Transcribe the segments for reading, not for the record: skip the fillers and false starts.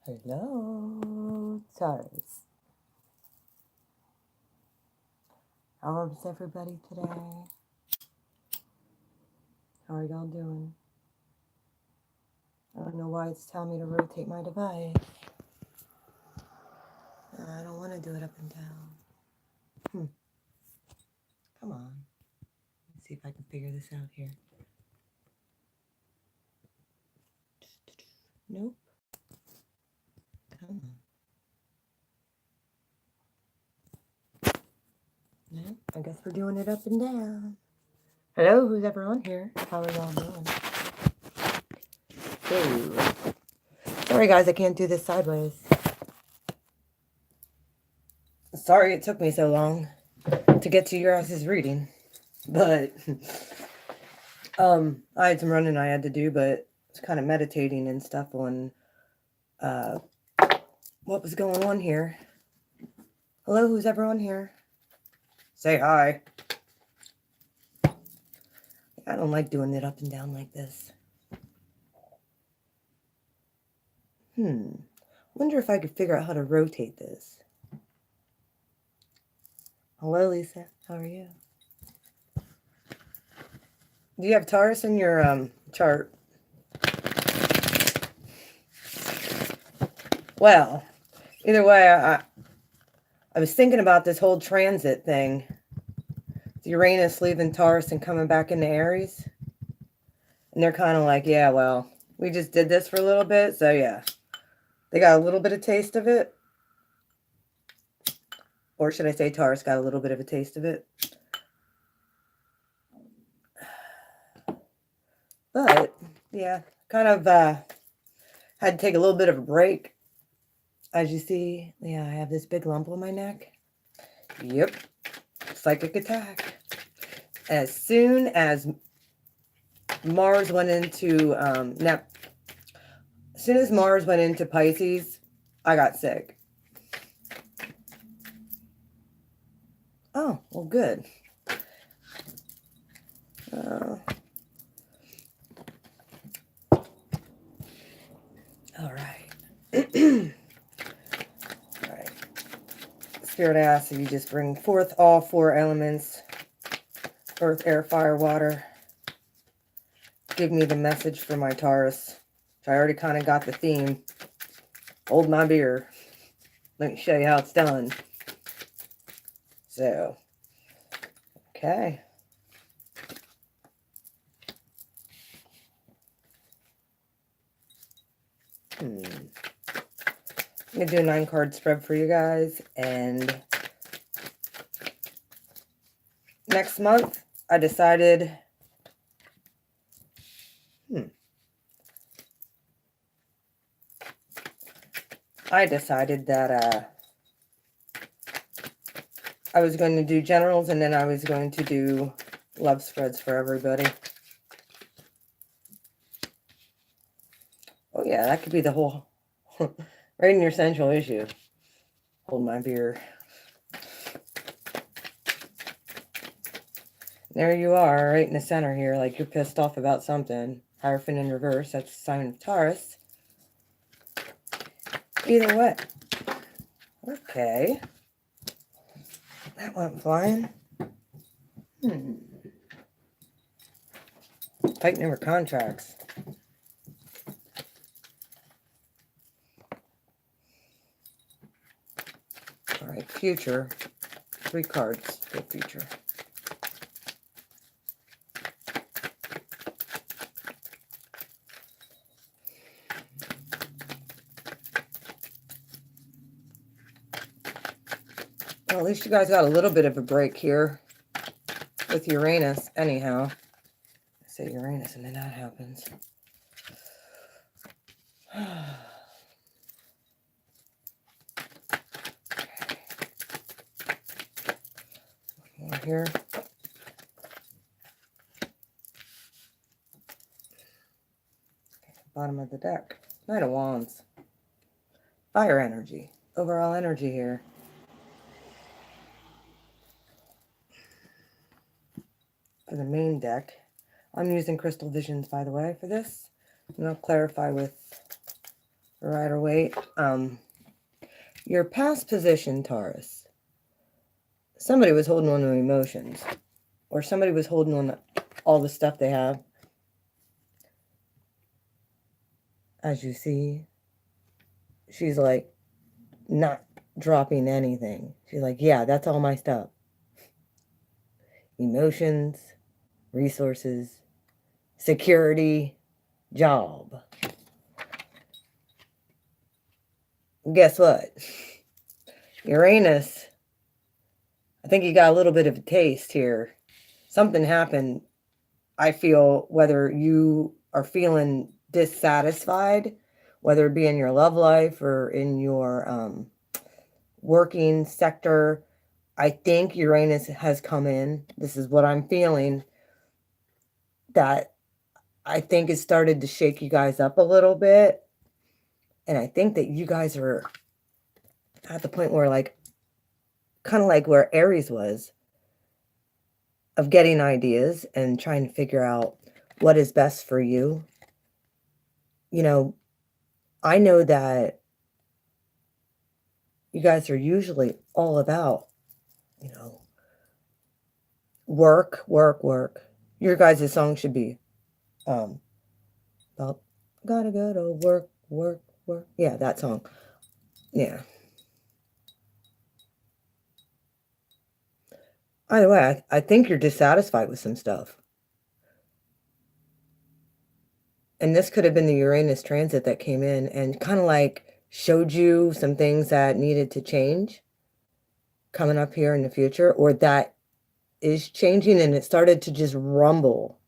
Hello, Taurus. How is everybody today? How are y'all doing? I don't know why it's telling me to rotate my device. I don't want to do it up and down. Come on. Let's see if I can figure this out here. Nope. Come on. Nope. I guess we're doing it up and down. Hello, who's ever on here? How are y'all doing? So, sorry guys, I can't do this sideways. Sorry it took me so long to get to your guys' reading. But I had some running I had to do, but it's kind of meditating and stuff on what was going on here. Hello, who's ever on here? Say hi. I don't like doing it up and down like this. Wonder if I could figure out how to rotate this. Hello, Lisa. How are you? Do you have Taurus in your chart? Well, either way, I was thinking about this whole transit thing. Uranus leaving Taurus and coming back into Aries. And they're kind of like, yeah, well, we just did this for a little bit. So, yeah, they got a little bit of taste of it. Or should I say Taurus got a little bit of a taste of it. But, yeah, kind of had to take a little bit of a break. As you see, yeah, I have this big lump on my neck. Yep. Psychic attack. As soon as Mars went into as soon as Mars went into Pisces, I got sick. Oh, well, good. All right. All right. Spirit asks if you just bring forth all four elements: earth, air, fire, water. Give me the message for my Taurus. I already kind of got the theme. Hold my beer. Let me show you how it's done. So, okay. I'm going to do a 9-card spread for you guys. And next month, I decided... I decided that I was going to do generals and then I was going to do love spreads for everybody. Oh yeah, that could be the whole, right in your central issue. Hold my beer. There you are, right in the center here, like you're pissed off about something. Hierophant in reverse, that's a sign of Taurus. Either way. Okay. That went flying. Fighting over contracts. All right, future. 3 cards for future. Well, at least you guys got a little bit of a break here with Uranus, anyhow. I say Uranus and then that happens. More here. Bottom of the deck. Knight of Wands. Fire energy. Overall energy here. For the main deck. I'm using Crystal Visions, by the way, for this. And I'll clarify with Rider Waite. Your past position, Taurus. Somebody was holding on to emotions. Or somebody was holding on to all the stuff they have. As you see, she's like not dropping anything. She's like, yeah, that's all my stuff. Emotions, resources, security, job. Guess what? Uranus, I think you got a little bit of a taste here. Something happened, I feel, whether you are feeling dissatisfied, whether it be in your love life or in your working sector. I think Uranus has come in. This is what I'm feeling. That I think it started to shake you guys up a little bit. And I think that you guys are at the point where, like, kind of like where Aries was, of getting ideas and trying to figure out what is best for you. You know, I know that you guys are usually all about, work, work, work. Your guys' song should be about gotta go to work, work, work. Yeah, that song. Yeah. Either way, I think you're dissatisfied with some stuff. And this could have been the Uranus transit that came in and kind of like showed you some things that needed to change coming up here in the future, or that is changing, and it started to just rumble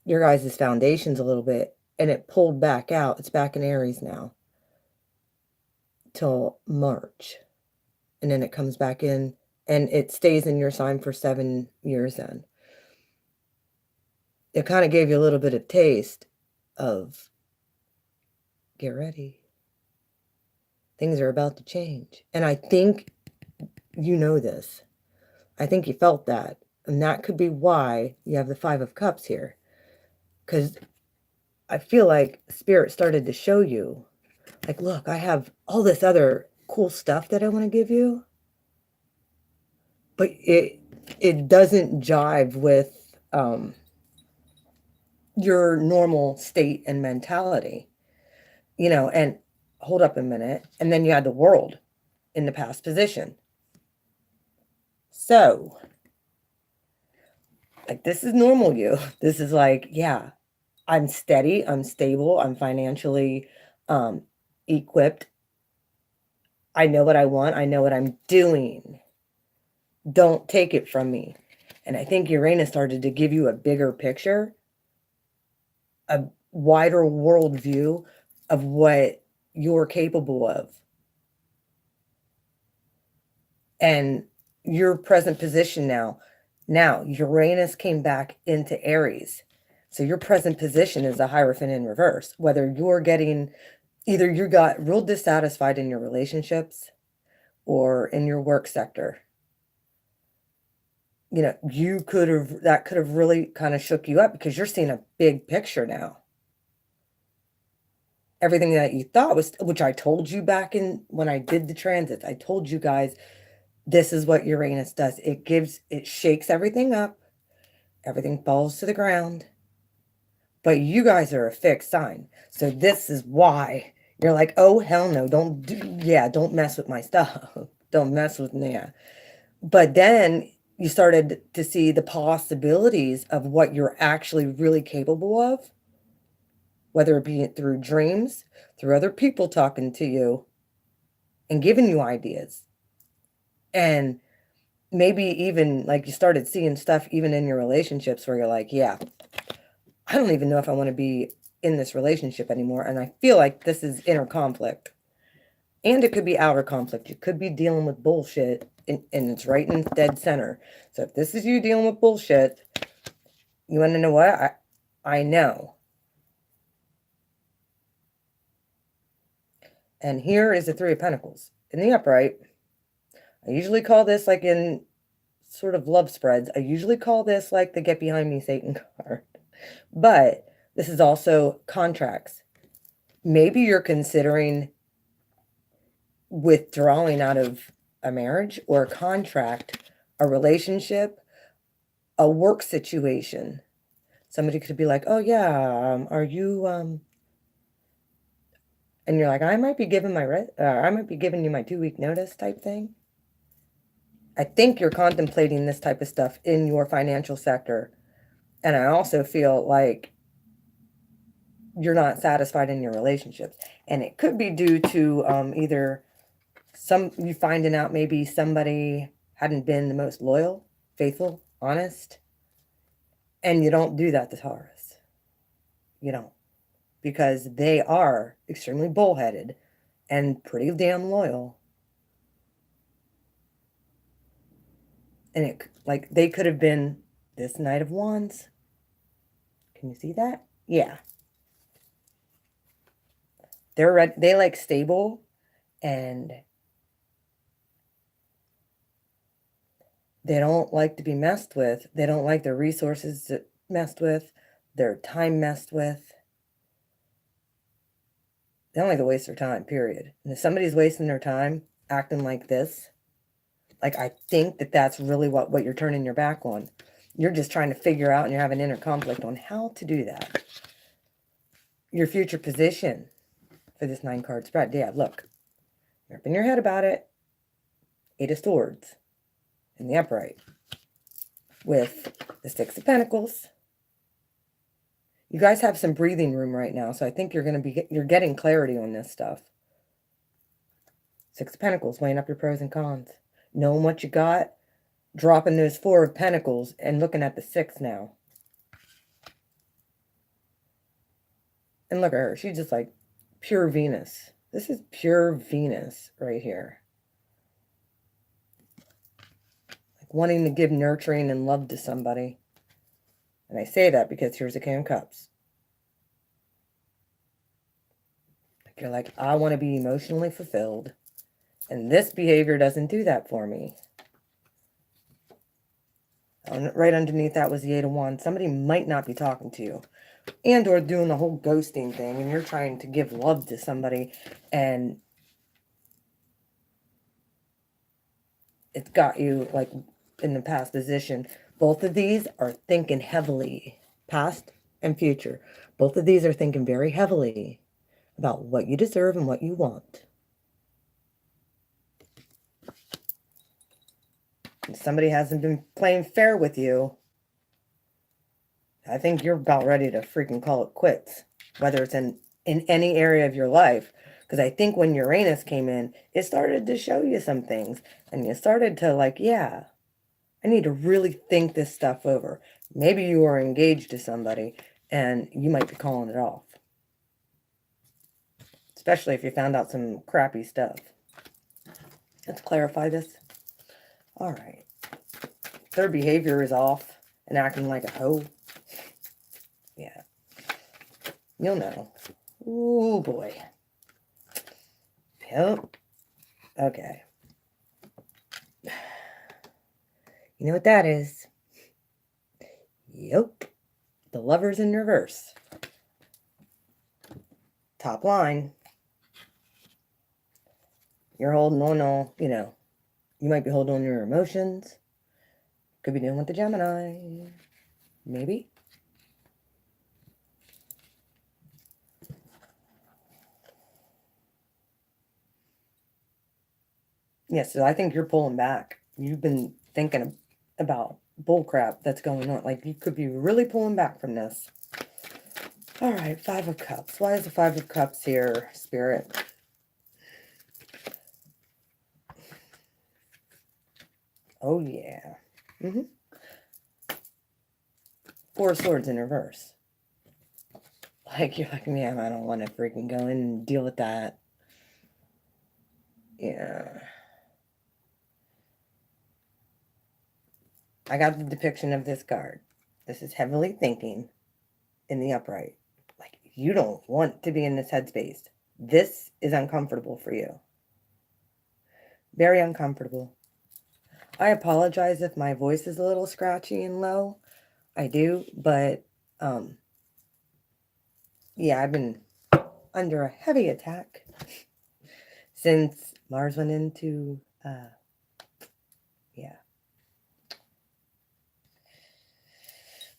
your guys' foundations a little bit, and it pulled back out. It's back in Aries now till March. And then it comes back in, and it stays in your sign for 7 years then. It kind of gave you a little bit of taste of, get ready. Things are about to change. And I think you know this. I think you felt that. And that could be why you have the 5 of Cups here. Because I feel like Spirit started to show you, like, look, I have all this other cool stuff that I want to give you. But it doesn't jive with your normal state and mentality. And hold up a minute. And then you had the World in the past position. So, like, this is normal you. This is like, yeah, I'm steady, I'm stable, I'm financially equipped. I know what I want, I know what I'm doing. Don't take it from me. And I think Uranus started to give you a bigger picture, a wider world view of what you're capable of. And your present position now, Uranus came back into Aries. So your present position is a Hierophant in reverse. Whether you're getting, either you got real dissatisfied in your relationships or in your work sector. That could have really kind of shook you up because you're seeing a big picture now. Everything that you thought was, which I told you back in when I did the transits, I told you guys, this is what Uranus does. It shakes everything up. Everything falls to the ground. But you guys are a fixed sign. So this is why you're like, oh, hell no. Don't mess with my stuff. Don't mess with me. But then you started to see the possibilities of what you're actually really capable of, whether it be through dreams, through other people talking to you and giving you ideas. And maybe even like you started seeing stuff even in your relationships where you're like, yeah, I don't even know if I want to be in this relationship anymore. And I feel like this is inner conflict. And it could be outer conflict. You could be dealing with bullshit and it's right in dead center. So if this is you dealing with bullshit, you want to know what? I know. And here is the 3 of Pentacles in the upright. I usually call this, like in sort of love spreads, I usually call this like the get behind me Satan card. But this is also contracts, maybe you're considering withdrawing out of a marriage or a contract, a relationship, a work situation. Somebody could be like, oh yeah, are you, and you're like, I might be giving you my 2-week notice type thing. I think you're contemplating this type of stuff in your financial sector. And I also feel like you're not satisfied in your relationships. And it could be due to either you finding out maybe somebody hadn't been the most loyal, faithful, honest. And you don't do that to Taurus. You don't. Because they are extremely bullheaded and pretty damn loyal. And they could have been this Knight of Wands. Can you see that? Yeah. They like stable, and they don't like to be messed with. They don't like their resources messed with, their time messed with. They don't like to waste their time, period. And if somebody's wasting their time acting like this, like, I think that's really what you're turning your back on. You're just trying to figure out, and you're having inner conflict on how to do that. Your future position for this 9-card spread. Yeah, look. You're up in your head about it. 8 of Swords in the upright. With the 6 of Pentacles. You guys have some breathing room right now, so I think you're getting clarity on this stuff. 6 of Pentacles, weighing up your pros and cons. Knowing what you got, dropping those 4 of Pentacles, and looking at the 6 now. And look at her. She's just like pure Venus. This is pure Venus right here. Like wanting to give nurturing and love to somebody. And I say that because here's the King of Cups. Like you're like, I want to be emotionally fulfilled. And this behavior doesn't do that for me. Right underneath that was the 8 of Wands. Somebody might not be talking to you. And or doing the whole ghosting thing. And you're trying to give love to somebody. And it's got you like in the past position. Both of these are thinking heavily. Past and future. Both of these are thinking very heavily about what you deserve and what you want. If somebody hasn't been playing fair with you, I think you're about ready to freaking call it quits. Whether it's in any area of your life. Because I think when Uranus came in, it started to show you some things. And you started to like, yeah, I need to really think this stuff over. Maybe you are engaged to somebody and you might be calling it off. Especially if you found out some crappy stuff. Let's clarify this. All right. Their behavior is off and acting like a hoe. Yeah. You'll know. Oh boy. Yep. Okay. You know what that is? Yep. The Lovers in reverse. Top line. You're holding on, you might be holding on to your emotions. Could be dealing with the Gemini. Maybe. Yeah, so I think you're pulling back. You've been thinking about bullcrap that's going on. Like, you could be really pulling back from this. All right, 5 of Cups. Why is the 5 of Cups here, Spirit? Oh, yeah. 4 of Swords in reverse. Like, you're like, man, I don't want to freaking go in and deal with that. Yeah. I got the depiction of this card. This is heavily thinking in the upright. Like, you don't want to be in this headspace. This is uncomfortable for you. Very uncomfortable. I apologize if my voice is a little scratchy and low. I do, but, yeah, I've been under a heavy attack since Mars went into,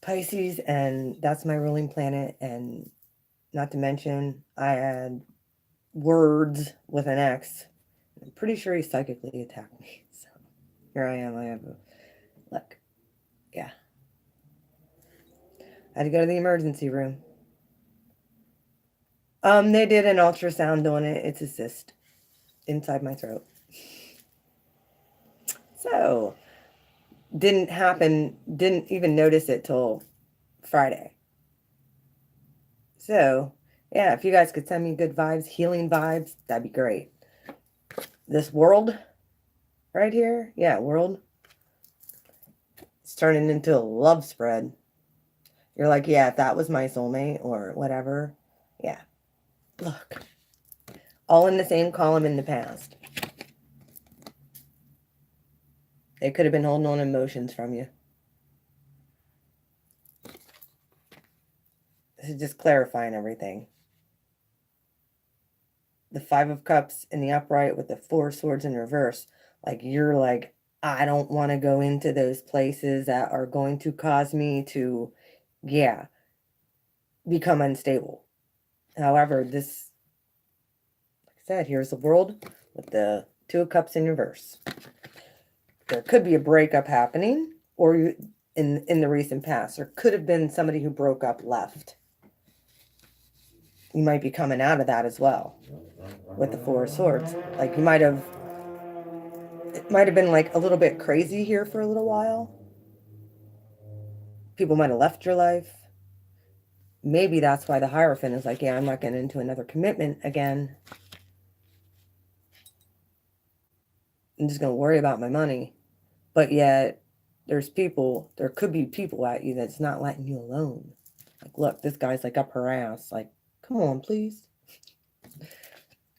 Pisces, and that's my ruling planet. And not to mention, I had words with an X. I'm pretty sure he psychically attacked me. So here I am. I have a look. Yeah. I had to go to the emergency room. They did an ultrasound on it. It's a cyst inside my throat. So didn't even notice it till Friday. So yeah, if you guys could send me good vibes, healing vibes, that'd be great. This world right here, yeah, world, it's turning into a love spread. You're like, yeah, if that was my soulmate or whatever, yeah. Look, all in the same column in the past. They could have been holding on emotions from you. This is just clarifying everything. The Five of Cups in the upright with the Four of Swords in reverse. Like, you're like, I don't want to go into those places that are going to cause me to, yeah, become unstable. However, this, like I said, here's the world with the Two of Cups in reverse. There could be a breakup happening, or in the recent past, there could have been somebody who broke up, left. You might be coming out of that as well with the Four of Swords. Like, it might have been like a little bit crazy here for a little while. People might have left your life. Maybe that's why the Hierophant is like, yeah, I'm not getting into another commitment again. I'm just going to worry about my money. But yet, there could be people at you that's not letting you alone. Like, look, this guy's like up her ass. Like, come on, please.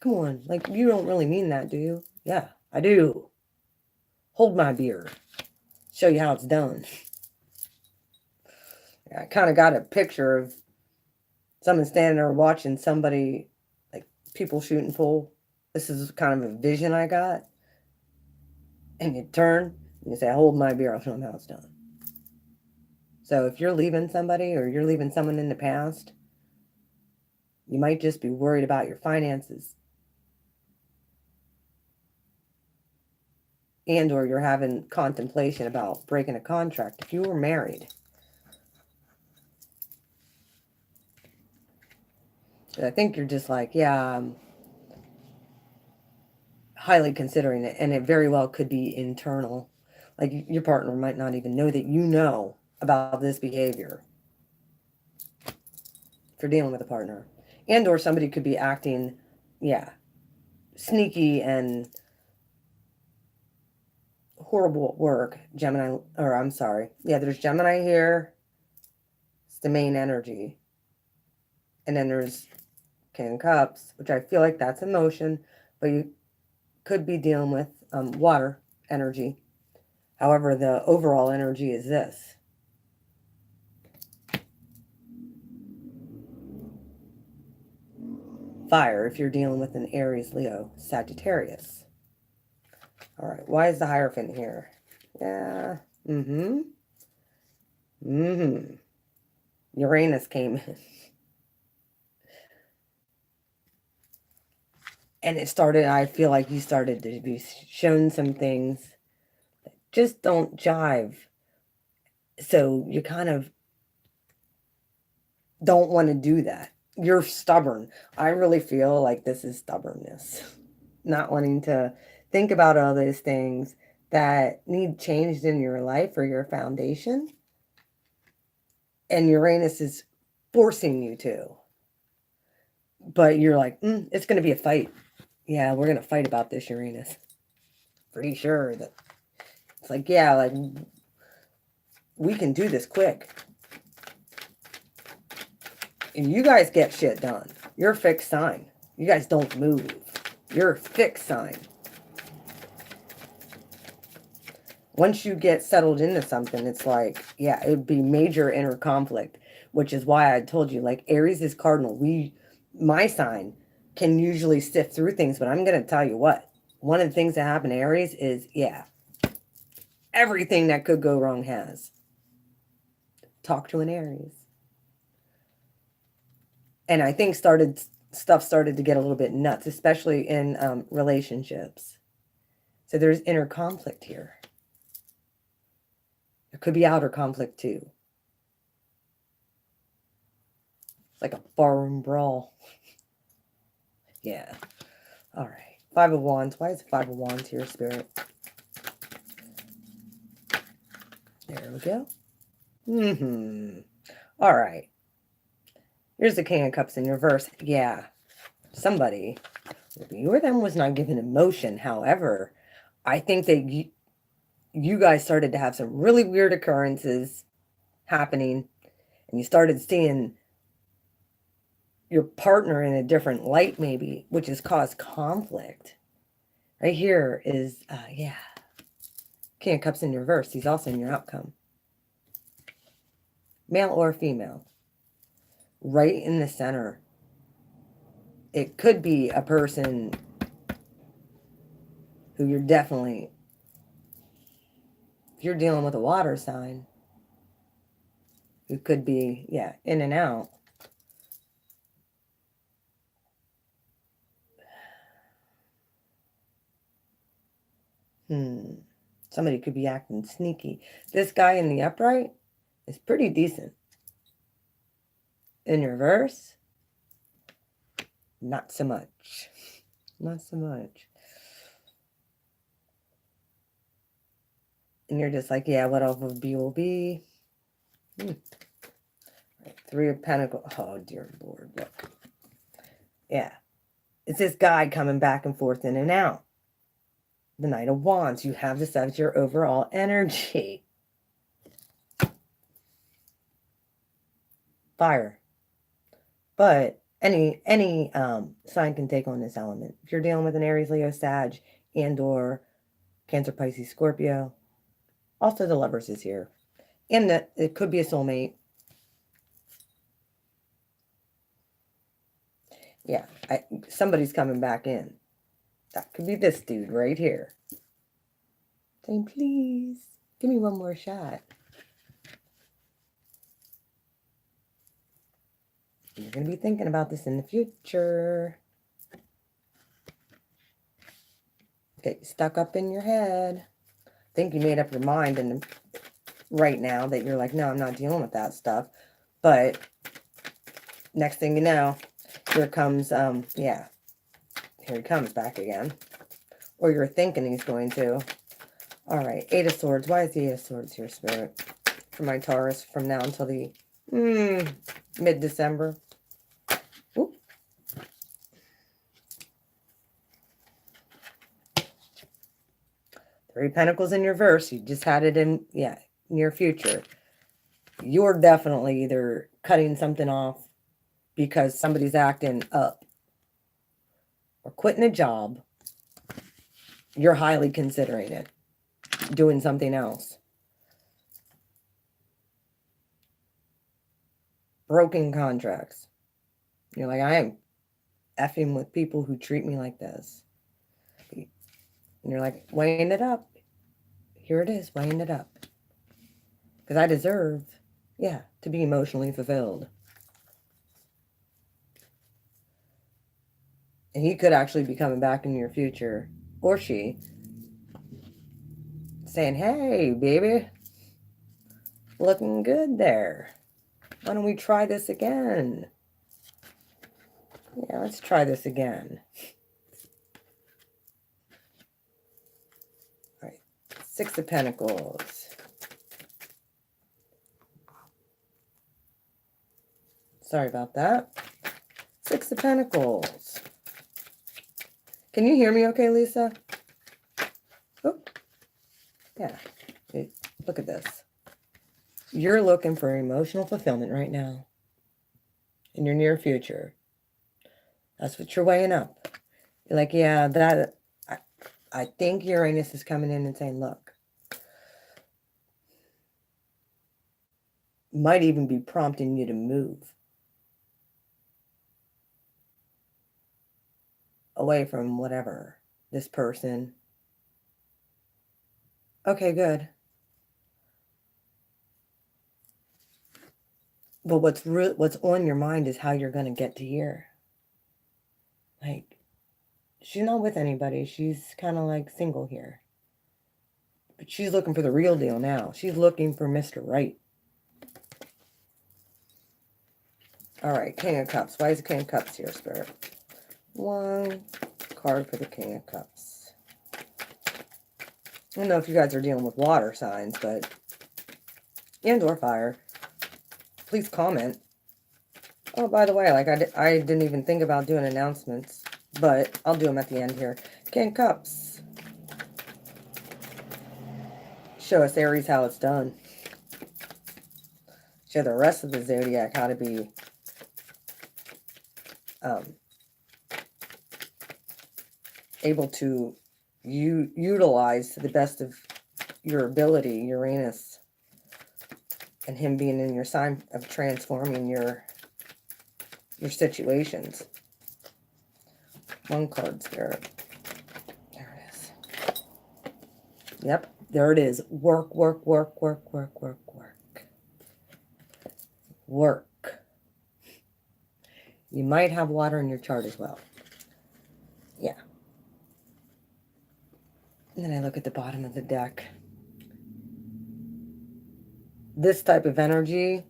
Come on. Like, you don't really mean that, do you? Yeah, I do. Hold my beer. Show you how it's done. I kind of got a picture of someone standing there watching somebody, like people shooting pool. This is kind of a vision I got. And you turn and you say, hold my beer. I'll show them how it's done. So if you're leaving somebody or you're leaving someone in the past, you might just be worried about your finances. And or you're having contemplation about breaking a contract. If you were married, I think you're just like, yeah, I'm highly considering it. And it very well could be internal. Like, your partner might not even know that you know about this behavior if you're dealing with a partner. And or somebody could be acting, yeah, sneaky and horrible at work. Gemini, or I'm sorry. Yeah, there's Gemini here. It's the main energy. And then there's King of Cups, which I feel like that's emotion, but you could be dealing with water energy. However, the overall energy is this. Fire, if you're dealing with an Aries, Leo, Sagittarius. All right, why is the Hierophant here? Yeah, Uranus came in. And it started, I feel like you started to be shown some things that just don't jive. So you kind of don't want to do that. You're stubborn. I really feel like this is stubbornness. Not wanting to think about all those things that need changed in your life or your foundation. And Uranus is forcing you to. But you're like, it's going to be a fight. Yeah, we're going to fight about this, Uranus. Pretty sure that it's like, yeah, like we can do this quick. And you guys get shit done. You're a fixed sign. You guys don't move. You're a fixed sign. Once you get settled into something, it's like, yeah, it would be major inner conflict, which is why I told you, like, Aries is cardinal. We my sign can usually sift through things, but I'm going to tell you what. One of the things that happen to Aries is, yeah, everything that could go wrong has. Talk to an Aries. And I think stuff started to get a little bit nuts, especially in relationships. So there's inner conflict here. There could be outer conflict too. It's like a barroom brawl. Yeah. All right. Five of Wands. Why is Five of Wands here, Spirit? There we go. All right. Here's the King of Cups in reverse. Yeah. Somebody, you or them, was not given emotion. However, I think that you guys started to have some really weird occurrences happening, and you started seeing your partner in a different light, maybe, which has caused conflict. Right here is, yeah, King of Cups in reverse. He's also in your outcome. Male or female. Right in the center. It could be a person who you're definitely, if you're dealing with a water sign, who could be, yeah, in and out. Somebody could be acting sneaky. This guy in the upright is pretty decent. In reverse, not so much. Not so much. And you're just like, yeah, whatever will be. Right, Three of Pentacles. Oh, dear Lord, look. Yeah. It's this guy coming back and forth in and out. The Knight of Wands. You have this as your overall energy. Fire. But any sign can take on this element. If you're dealing with an Aries, Leo, Sag, and or Cancer, Pisces, Scorpio. Also the Lovers is here. And that it could be a soulmate. Yeah, somebody's coming back in. That could be this dude right here. Saying, please, give me one more shot. You're going to be thinking about this in the future. Get stuck up in your head. Think you made up your mind and right now that you're like, no, I'm not dealing with that stuff. But next thing you know, here comes, yeah, here he comes back again. Or you're thinking he's going to. All right, Eight of Swords. Why is the Eight of Swords here, Spirit? For my Taurus from now until the mid-December. Three of Pentacles in reverse. You just had it in, yeah, near future. You're definitely either cutting something off because somebody's acting up or quitting a job. You're highly considering it. Doing something else. Broken contracts. You're like, I am effing with people who treat me like this. And you're like, weighing it up. Here it is, weighing it up. Because I deserve, yeah, to be emotionally fulfilled. And he could actually be coming back in your future. Or she. Saying, hey, baby. Looking good there. Why don't we try this again? Yeah, let's try this again. All right. Six of Pentacles. Sorry about that. Six of Pentacles. Can you hear me okay, Lisa? Oh, yeah. Look at this. You're looking for emotional fulfillment right now. In your near future. That's what you're weighing up. You're like, yeah, that... I think Uranus is coming in and saying, look, might even be prompting you to move. away from whatever, this person. Okay, good. But what's on your mind is how you're going to get to here. Like, she's not with anybody. She's kind of like single here. But she's looking for the real deal now. She's looking for Mr. Right. All right, King of Cups. Why is the King of Cups here, Spirit? One card for the King of Cups. I don't know if you guys are dealing with water signs, but and or fire. Please comment. Oh, by the way, like I didn't even think about doing announcements, but I'll do them at the end here. King of Cups. Show us, Aries, how it's done. Show the rest of the zodiac how to be able to utilize to the best of your ability, Uranus, and him being in your sign of transforming your situations. One card, Spirit. There it is. Yep, there it is. Work, work, work, work, work, work, work. Work. You might have water in your chart as well. Yeah. And then I look at the bottom of the deck. This type of energy,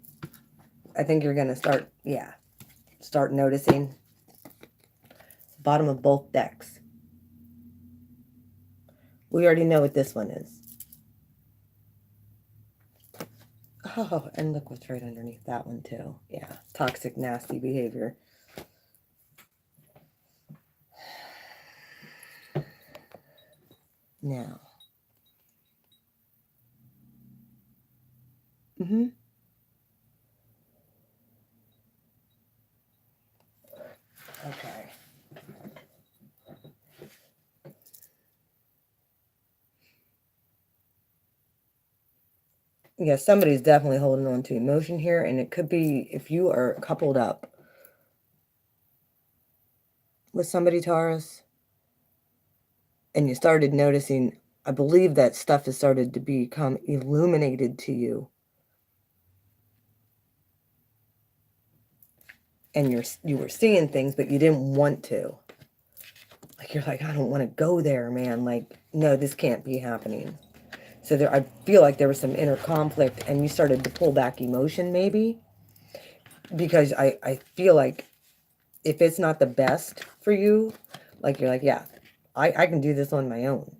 I think you're going to start noticing. Bottom of both decks. We already know what this one is. Oh, and look what's right underneath that one too. Yeah, toxic, nasty behavior. Now. Okay. Yeah, somebody's definitely holding on to emotion here, and it could be if you are coupled up with somebody, Taurus, and you started noticing, I believe that stuff has started to become illuminated to you. And you were seeing things, but you didn't want to. Like, you're like, I don't want to go there, man. Like, no, this can't be happening. So there, I feel like there was some inner conflict, and you started to pull back emotion, maybe. Because I feel like if it's not the best for you, like, you're like, yeah, I can do this on my own.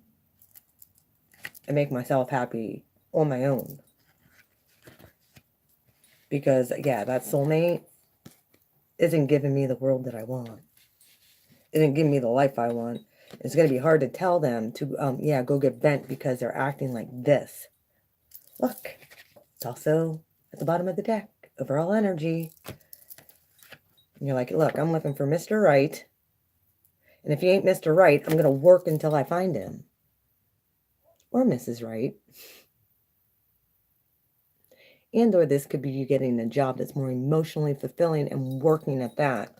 And make myself happy on my own. Because, yeah, that soulmate isn't giving me the world that I want. Isn't giving me the life I want. It's going to be hard to tell them to, yeah, go get vent because they're acting like this. Look, it's also at the bottom of the deck. Overall energy. And you're like, look, I'm looking for Mr. Right. And if he ain't Mr. Right, I'm going to work until I find him. Or Mrs. Right. And or this could be you getting a job that's more emotionally fulfilling and working at that.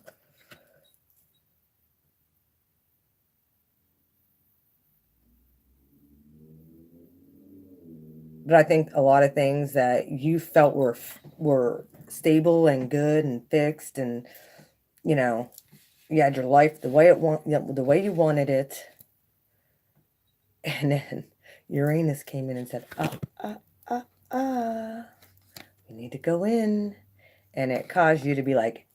But I think a lot of things that you felt were stable and good and fixed, and you know, you had your life the way the way you wanted it. And then Uranus came in and said, we need to go in. And it caused you to be like,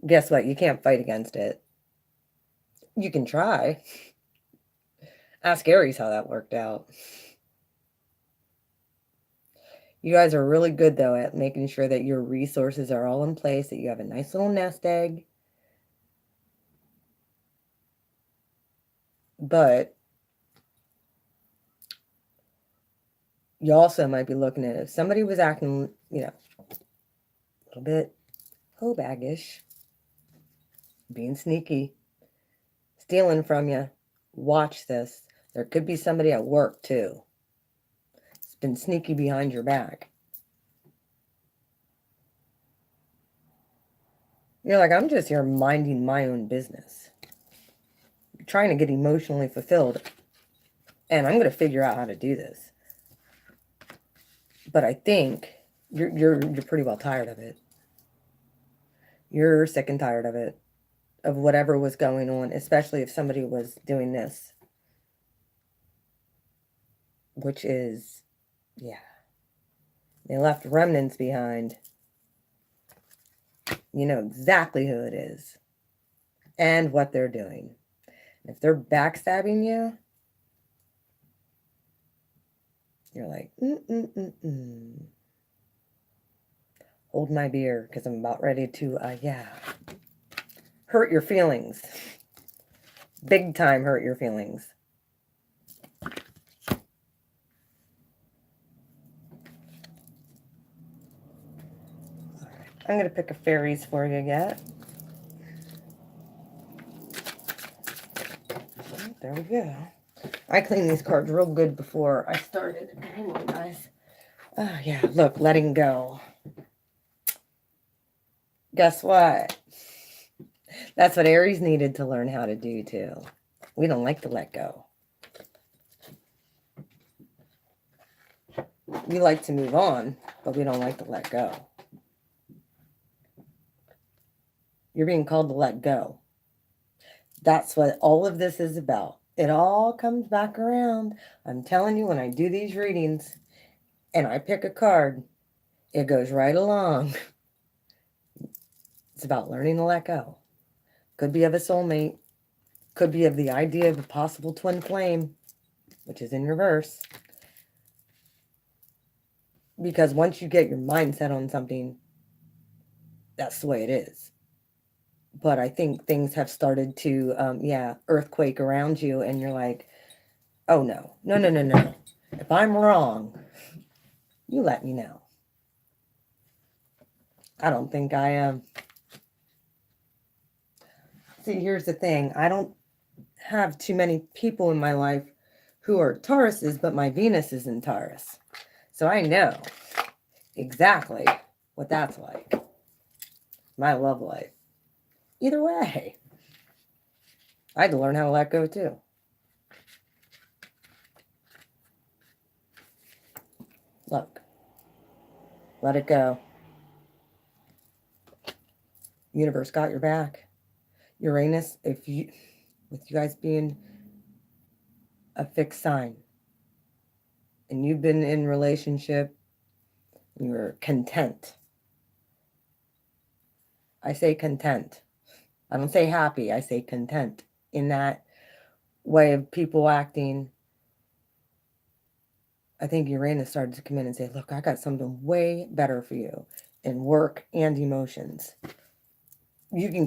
Guess what? You can't fight against it. You can try. Ask Aries how that worked out. You guys are really good, though, at making sure that your resources are all in place, that you have a nice little nest egg. But you also might be looking at if somebody was acting, you know, a little bit hoe-baggish, being sneaky, stealing from you. Watch this. There could be somebody at work, too. It's been sneaky behind your back. You're like, I'm just here minding my own business. Trying to get emotionally fulfilled. And I'm going to figure out how to do this. But I think you're pretty well tired of it. You're sick and tired of it. Of whatever was going on. Especially if somebody was doing this. Which is, yeah. They left remnants behind. You know exactly who it is. And what they're doing. If they're backstabbing you, you're like, hold my beer, because I'm about ready to, hurt your feelings. Big time hurt your feelings. I'm going to pick a fairies for you yet. There we go. I cleaned these cards real good before I started. Hang on, guys. Oh, yeah. Look, letting go. Guess what? That's what Aries needed to learn how to do, too. We don't like to let go. We like to move on, but we don't like to let go. You're being called to let go. That's what all of this is about. It all comes back around. I'm telling you, when I do these readings and I pick a card, it goes right along. It's about learning to let go. Could be of a soulmate. Could be of the idea of a possible twin flame, which is in reverse. Because once you get your mind set on something, that's the way it is. But I think things have started to, earthquake around you, and you're like, oh, no. If I'm wrong, you let me know. I don't think I am. See, here's the thing. I don't have too many people in my life who are Tauruses, but my Venus is in Taurus. So I know exactly what that's like. My love life. Either way, I had to learn how to let go too. Look, let it go. Universe got your back. Uranus, with you guys being a fixed sign, and you've been in relationship, you're content. I say content. I don't say happy. I say content in that way of people acting. I think Uranus started to come in and say, look, I got something way better for you in work and emotions. You can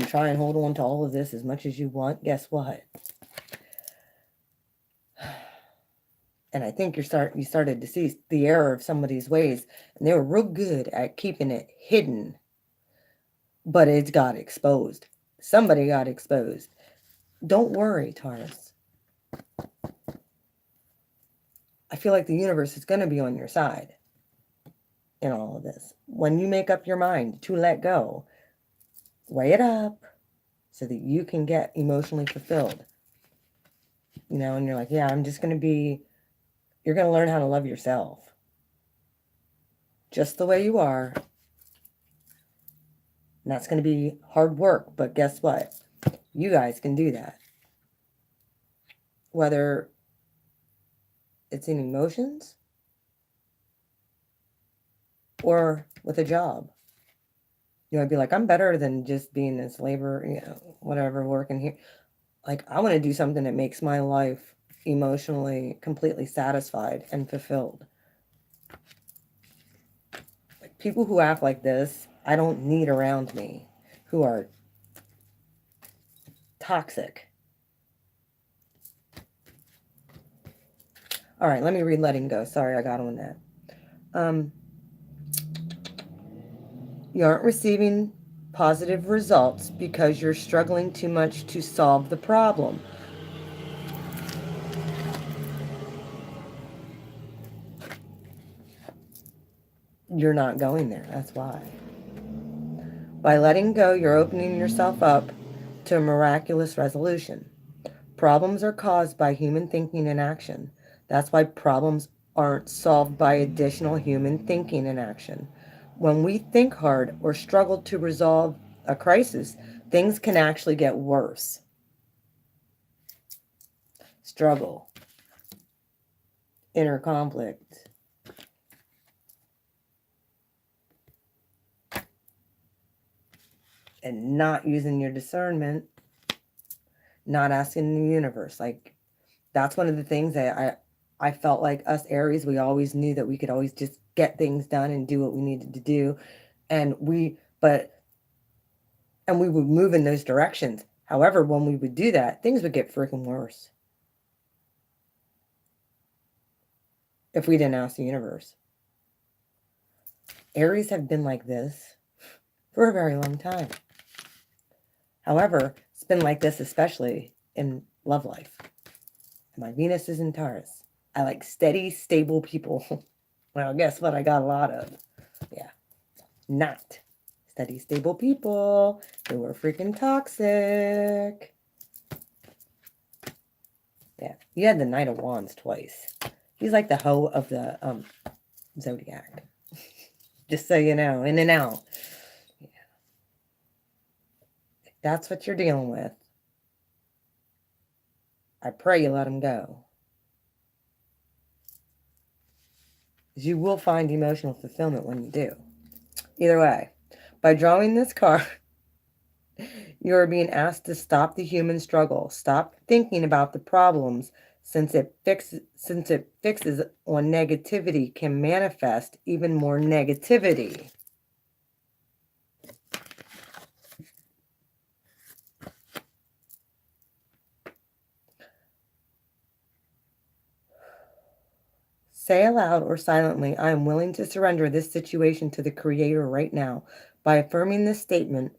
try and hold on to all of this as much as you want. Guess what? And I think you started to see the error of some of these ways, and they were real good at keeping it hidden. But it got exposed. Somebody got exposed. Don't worry, Taurus. I feel like the universe is going to be on your side in all of this. When you make up your mind to let go, weigh it up so that you can get emotionally fulfilled. You know, and you're like, yeah, you're going to learn how to love yourself. Just the way you are. And that's going to be hard work, but guess what? You guys can do that. Whether it's in emotions or with a job. You know, I'd be like, I'm better than just being this labor, whatever, working here. Like, I want to do something that makes my life emotionally completely satisfied and fulfilled. Like, people who act like this, I don't need around me, who are toxic. All right, let me read letting go. Sorry, I got on that. You aren't receiving positive results because you're struggling too much to solve the problem. You're not going there. That's why. By letting go, you're opening yourself up to a miraculous resolution. Problems are caused by human thinking and action. That's why problems aren't solved by additional human thinking and action. When we think hard or struggle to resolve a crisis, things can actually get worse. Struggle, inner conflict, and not using your discernment, not asking the universe. Like, that's one of the things that I felt like us Aries, we always knew that we could always just get things done and do what we needed to do. And we would move in those directions. However, when we would do that, things would get freaking worse if we didn't ask the universe. Aries have been like this for a very long time. However, it's been like this especially in love life. My Venus is in Taurus. I like steady, stable people. Well, guess what? I got a lot of. Yeah. Not steady, stable people who are freaking toxic. Yeah. You had the Knight of Wands twice. He's like the hoe of the zodiac. Just so you know, in and out. Yeah. If that's what you're dealing with, I pray you let him go. Because you will find emotional fulfillment when you do. Either way, by drawing this card, you are being asked to stop the human struggle. Stop thinking about the problems since it fixes on negativity can manifest even more negativity. Say aloud or silently, I am willing to surrender this situation to the Creator right now. By affirming this statement,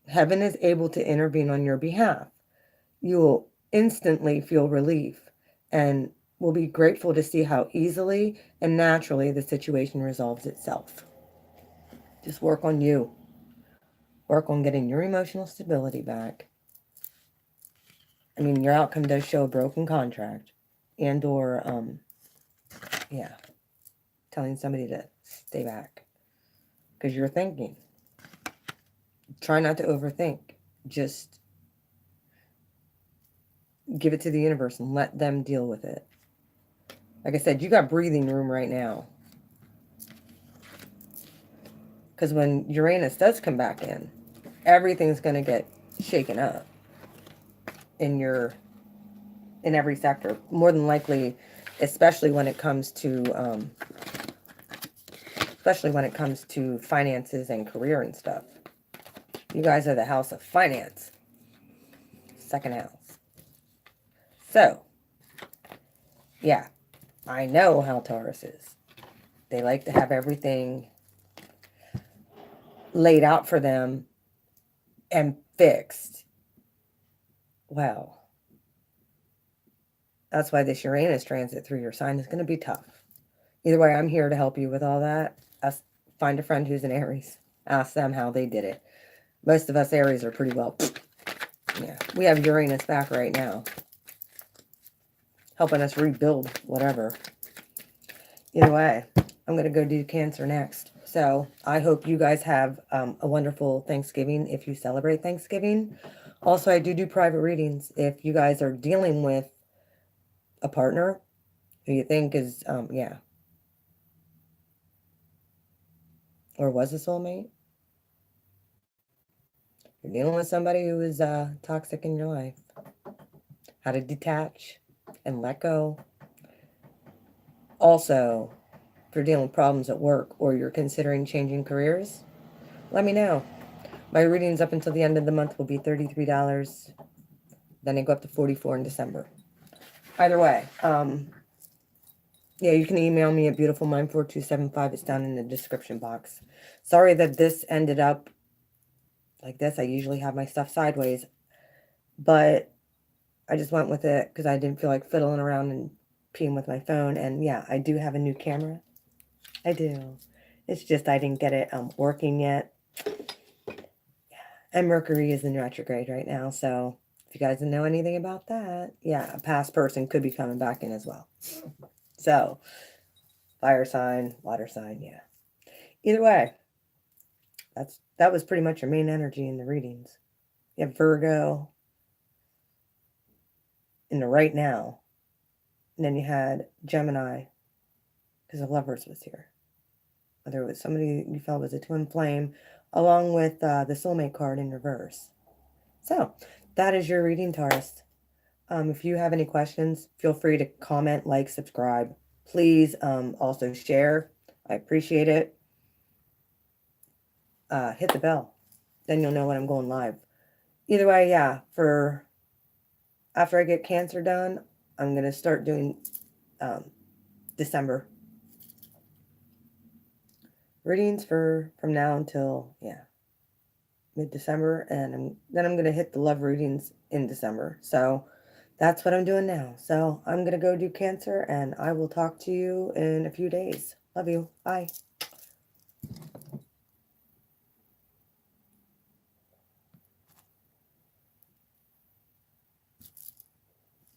heaven is able to intervene on your behalf. You will instantly feel relief and will be grateful to see how easily and naturally the situation resolves itself. Just work on you. Work on getting your emotional stability back. I mean, your outcome does show a broken contract and or, telling somebody to stay back because you're thinking. Try not to overthink. Just give it to the universe and let them deal with it. Like I said, you got breathing room right now. Because when Uranus does come back in, everything's going to get shaken up in every sector. More than likely, especially when it comes to finances and career and stuff. You guys are the house of finance. Second house. So, yeah, I know how Taurus is. They like to have everything laid out for them and fixed. Well, that's why this Uranus transit through your sign is going to be tough. Either way, I'm here to help you with all that. Find a friend who's an Aries. Ask them how they did it. Most of us Aries are pretty well. Yeah, we have Uranus back right now, helping us rebuild whatever. Either way, I'm going to go do Cancer next. So I hope you guys have a wonderful Thanksgiving if you celebrate Thanksgiving. Also, I do private readings if you guys are dealing with a partner who you think is, or was a soulmate. You're dealing with somebody who is toxic in your life. How to detach and let go. Also, if you're dealing with problems at work or you're considering changing careers, let me know. My readings up until the end of the month will be $33. Then they go up to $44 in December. Either way, you can email me at beautifulmind4275. It's down in the description box. Sorry that this ended up like this. I usually have my stuff sideways, but I just went with it because I didn't feel like fiddling around and peeing with my phone. And yeah, I do have a new camera. I do. It's just I didn't get it working yet. And Mercury is in retrograde right now. So if you guys know anything about that, yeah, a past person could be coming back in as well. So fire sign, water sign, yeah. Either way, that was pretty much your main energy in the readings. You have Virgo in the right now. And then you had Gemini, because the Lovers was here. Whether it was somebody you felt was a twin flame, along with the soulmate card in reverse. So that is your reading, Taurus. If you have any questions, feel free to comment, like, subscribe. Please also share. I appreciate it. Hit the bell. Then you'll know when I'm going live. Either way, yeah, for after I get Cancer done, I'm going to start doing December readings from now until, yeah, mid-December. And then I'm going to hit the love readings in December. So that's what I'm doing now. So I'm going to go do Cancer, and I will talk to you in a few days. Love you. Bye.